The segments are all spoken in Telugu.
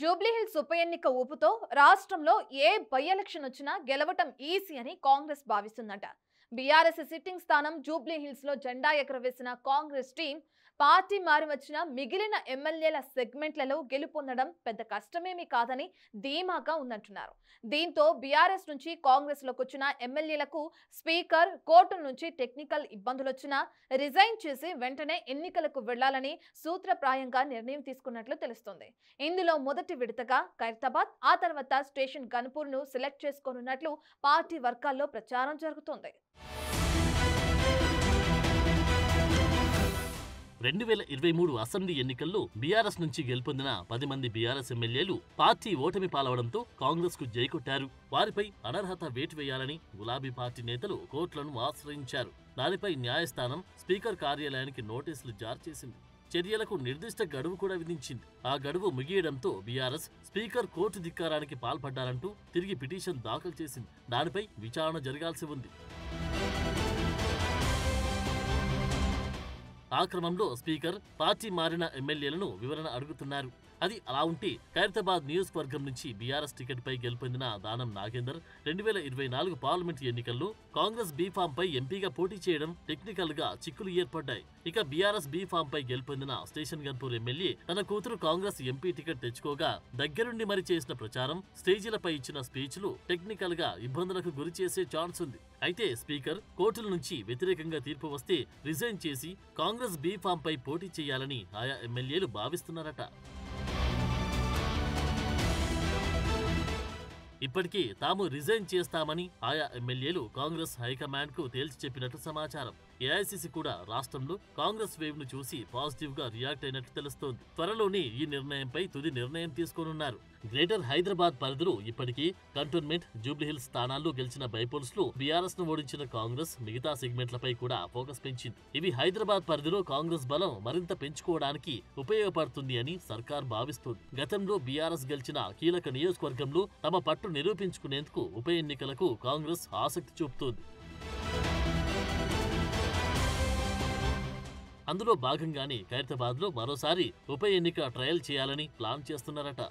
జూబ్లీహిల్స్ ఉప ఎన్నిక ఊపుతో రాష్ట్రంలో ఏ బై ఎలక్షన్ వచ్చినా గెలవటం ఈజీ అని కాంగ్రెస్ భావిస్తుందట. బీఆర్ఎస్ సిట్టింగ్ స్థానం జూబ్లీహిల్స్ లో జెండా ఎగరవేసిన కాంగ్రెస్ టీం పార్టీ మారి వచ్చిన మిగిలిన ఎమ్మెల్యేల సెగ్మెంట్లలో గెలుపొందడం పెద్ద కష్టమేమీ కాదని ధీమాగా ఉందంటున్నారు. దీంతో బీఆర్ఎస్ నుంచి కాంగ్రెస్ లోకి వచ్చిన ఎమ్మెల్యేలకు స్పీకర్, కోర్టు నుంచి టెక్నికల్ ఇబ్బందులొచ్చినా రిజైన్ చేసి వెంటనే ఎన్నికలకు వెళ్లాలని సూత్రప్రాయంగా నిర్ణయం తీసుకున్నట్లు తెలుస్తోంది. ఇందులో మొదటి విడతగా ఖైరతాబాద్, ఆ తర్వాత స్టేషన్ గన్పూర్ ను సెలెక్ట్ చేసుకోనున్నట్లు పార్టీ వర్గాల్లో ప్రచారం జరుగుతోంది. 2023 అసెంబ్లీ ఎన్నికల్లో బీఆర్ఎస్ నుంచి గెలుపొందిన 10 మంది బీఆర్ఎస్ ఎమ్మెల్యేలు పార్టీ ఓటమి పాలవడంతో కాంగ్రెస్ కు జైకొట్టారు. వారిపై అనర్హత వేటు వేయాలని గులాబీ పార్టీ నేతలు కోర్టులను ఆశ్రయించారు. దానిపై న్యాయస్థానం స్పీకర్ కార్యాలయానికి నోటీసులు జారీ చేసింది. చర్యలకు నిర్దిష్ట గడువు కూడా విధించింది. ఆ గడువు ముగియడంతో బీఆర్ఎస్ స్పీకర్ కోర్టు ధిక్కారానికి పాల్పడ్డారంటూ తిరిగి పిటిషన్ దాఖలు చేసింది. దానిపై విచారణ జరగాల్సి ఉంది. ఆ క్రమంలో స్పీకర్ పార్టీ మారిన ఎమ్మెల్యేలను వివరణ అడుగుతున్నారు. అది అలా ఉంటే ఖైరతాబాద్ నియోజకవర్గం నుంచి బీఆర్ఎస్ టికెట్ పై గెలుపొందిన దానం నాగేందర్ 2024 పార్లమెంట్ ఎన్నికల్లో కాంగ్రెస్ బీఫామ్ పై ఎంపీగా పోటీ చేయడం టెక్నికల్ గా చిక్కులు ఏర్పడ్డాయి. ఇక బీఆర్ఎస్ బీఫామ్ పై గెలుపొందిన స్టేషన్ గన్పూర్ ఎమ్మెల్యే తన కూతురు కాంగ్రెస్ ఎంపీ టికెట్ తెచ్చుకోగా దగ్గరుండి మరి చేసిన ప్రచారం, స్టేజీలపై ఇచ్చిన స్పీచ్లు టెక్నికల్ గా ఇబ్బందులకు గురి చేసే ఛాన్స్ ఉంది. అయితే స్పీకర్ కోర్టుల నుంచి వ్యతిరేకంగా తీర్పు వస్తే రిజైన్ చేసి కాంగ్రెస్ బీఫామ్ పై పోటీ చేయాలని ఆయా ఎమ్మెల్యేలు భావిస్తున్నారట. ఇప్పటికే తాము రిజైన్ చేస్తామని ఆయా ఎమ్మెల్యేలు కాంగ్రెస్ హైకమాండ్ కు తేల్చి చెప్పినట్టు సమాచారం. ఏఐసీసీ కూడా రాష్ట్రంలో కాంగ్రెస్ వేవ్ ను చూసి పాజిటివ్ గా రియాక్ట్ అయినట్టు తెలుస్తోంది. త్వరలోనే ఈ నిర్ణయంపై తుది నిర్ణయం తీసుకోనున్నారు. గ్రేటర్ హైదరాబాద్ పరిధిలో ఇప్పటికీ కంటోన్మెంట్, జూబ్లీహిల్స్ స్థానాల్లో గెలిచిన బైపోల్స్ లో బీఆర్ఎస్ ను ఓడించిన కాంగ్రెస్ మిగతా సెగ్మెంట్లపై కూడా ఫోకస్ పెంచింది. ఇవి హైదరాబాద్ పరిధిలో కాంగ్రెస్ బలం మరింత పెంచుకోవడానికి ఉపయోగపడుతుంది అని సర్కార్ భావిస్తోంది. గతంలో బీఆర్ఎస్ గెలిచిన కీలక నియోజకవర్గంలో తమ పట్టు నిరూపించుకునేందుకు ఉప ఎన్నికలకు కాంగ్రెస్ ఆసక్తి చూపుతోంది. అందులో భాగంగానే ఖైరతాబాద్ లో మరోసారి ఉప ఎన్నిక ట్రయల్ చేయాలని ప్లాన్ చేస్తున్నారట.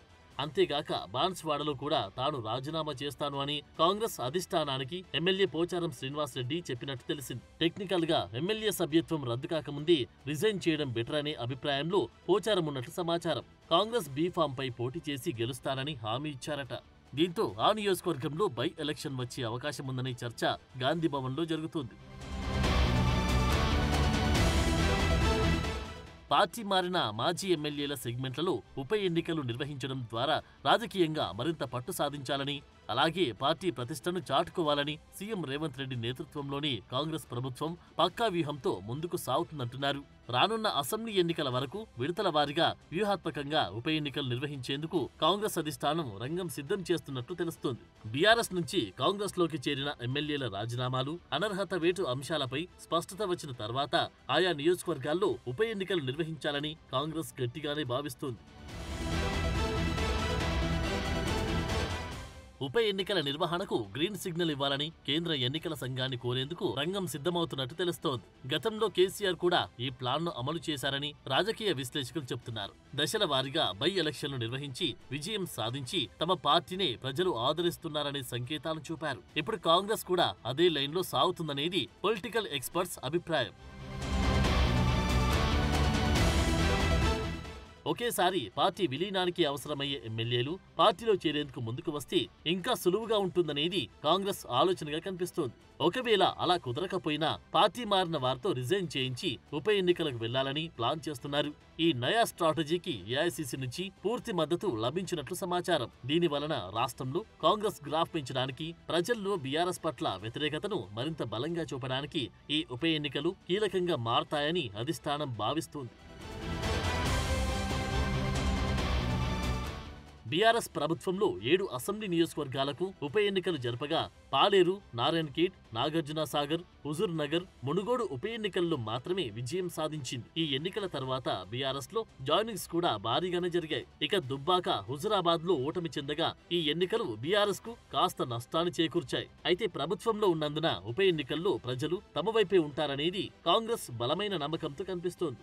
అంతేగాక బాన్స్వాడలో కూడా తాను రాజీనామా చేస్తాను అని కాంగ్రెస్ అధిష్టానానికి ఎమ్మెల్యే పోచారం శ్రీనివాస్ రెడ్డి చెప్పినట్టు తెలిసింది. టెక్నికల్ గా ఎమ్మెల్యే సభ్యత్వం రద్దు కాకముందే రిజైన్ చేయడం బెటర్ అనే అభిప్రాయంలో పోచారం ఉన్నట్లు సమాచారం. కాంగ్రెస్ బీఫామ్ పై పోటీ చేసి గెలుస్తానని హామీ ఇచ్చారట. దీంతో ఆ నియోజకవర్గంలో బై ఎలక్షన్ వచ్చే అవకాశం ఉందనే చర్చ గాంధీ భవన్ లో జరుగుతోంది. పార్టీ మారిన మాజీ ఎమ్మెల్యేల సెగ్మెంట్లలో ఉప ఎన్నికలు నిర్వహించడం ద్వారా రాజకీయంగా మరింత పట్టు సాధించాలని, అలాగే పార్టీ ప్రతిష్టను చాటుకోవాలని సీఎం రేవంత్ రెడ్డి నేతృత్వంలోని కాంగ్రెస్ ప్రభుత్వం పక్కా వ్యూహంతో ముందుకు సాగుతుందంటున్నారు. రానున్న అసెంబ్లీ ఎన్నికల వరకు విడతల వారీగా వ్యూహాత్మకంగా ఉప ఎన్నికలు నిర్వహించేందుకు కాంగ్రెస్ అధిష్టానం రంగం సిద్ధం చేస్తున్నట్టు తెలుస్తోంది. బీఆర్ఎస్ నుంచి కాంగ్రెస్ లోకి చేరిన ఎమ్మెల్యేల రాజీనామాలు, అనర్హత వేటు అంశాలపై స్పష్టత వచ్చిన తర్వాత ఆయా నియోజకవర్గాల్లో ఉప ఎన్నికలు నిర్వహించాలని కాంగ్రెస్ గట్టిగానే భావిస్తోంది. ఉప ఎన్నికల నిర్వహణకు గ్రీన్ సిగ్నల్ ఇవ్వాలని కేంద్ర ఎన్నికల సంఘాన్ని కోరేందుకు రంగం సిద్ధమవుతున్నట్టు తెలుస్తోంది. గతంలో కేసీఆర్ కూడా ఈ ప్లాన్ ను అమలు చేశారని రాజకీయ విశ్లేషకులు చెబుతున్నారు. దశల వారీగా బై ఎలక్షన్లు నిర్వహించి విజయం సాధించి తమ పార్టీనే ప్రజలు ఆదరిస్తున్నారనే సంకేతాలు చూపారు. ఇప్పుడు కాంగ్రెస్ కూడా అదే లైన్లో సాగుతుందనేది పొలిటికల్ ఎక్స్పర్ట్స్ అభిప్రాయం. ఒకేసారి పార్టీ విలీనానికి అవసరమయ్యే ఎమ్మెల్యేలు పార్టీలో చేరేందుకు ముందుకు వస్తే ఇంకా సులువుగా ఉంటుందనేది కాంగ్రెస్ ఆలోచనగా కనిపిస్తోంది. ఒకవేళ అలా కుదరకపోయినా పార్టీ మారిన వారితో రిజైన్ చేయించి ఉప ఎన్నికలకు వెళ్లాలని ప్లాన్ చేస్తున్నారు. ఈ నయా స్ట్రాటజీకి ఏఐసీసీ నుంచి పూర్తి మద్దతు లభించినట్లు సమాచారం. దీని వలన రాష్ట్రంలో కాంగ్రెస్ గ్రాఫ్ పెంచడానికి, ప్రజల్లో బీఆర్ఎస్ పట్ల వ్యతిరేకతను మరింత బలంగా చూపడానికి ఈ ఉప ఎన్నికలు కీలకంగా మారతాయని అధిష్టానం భావిస్తోంది. బీఆర్ఎస్ ప్రభుత్వంలో 7 అసెంబ్లీ నియోజకవర్గాలకు ఉప ఎన్నికలు జరపగా పాలేరు, నారాయణఖేడ్, నాగార్జునసాగర్, హుజూర్ నగర్, మునుగోడు ఉప ఎన్నికల్లో మాత్రమే విజయం సాధించింది. ఈ ఎన్నికల తర్వాత బీఆర్ఎస్ లో జాయినింగ్స్ కూడా భారీగానే జరిగాయి. ఇక దుబ్బాక, హుజురాబాద్ లో ఓటమి చెందగా ఈ ఎన్నికలు బీఆర్ఎస్ కు కాస్త నష్టాన్ని చేకూర్చాయి. అయితే ప్రభుత్వంలో ఉన్నందున ఉప ఎన్నికల్లో ప్రజలు తమ వైపే ఉంటారనేది కాంగ్రెస్ బలమైన నమ్మకంతో కనిపిస్తోంది.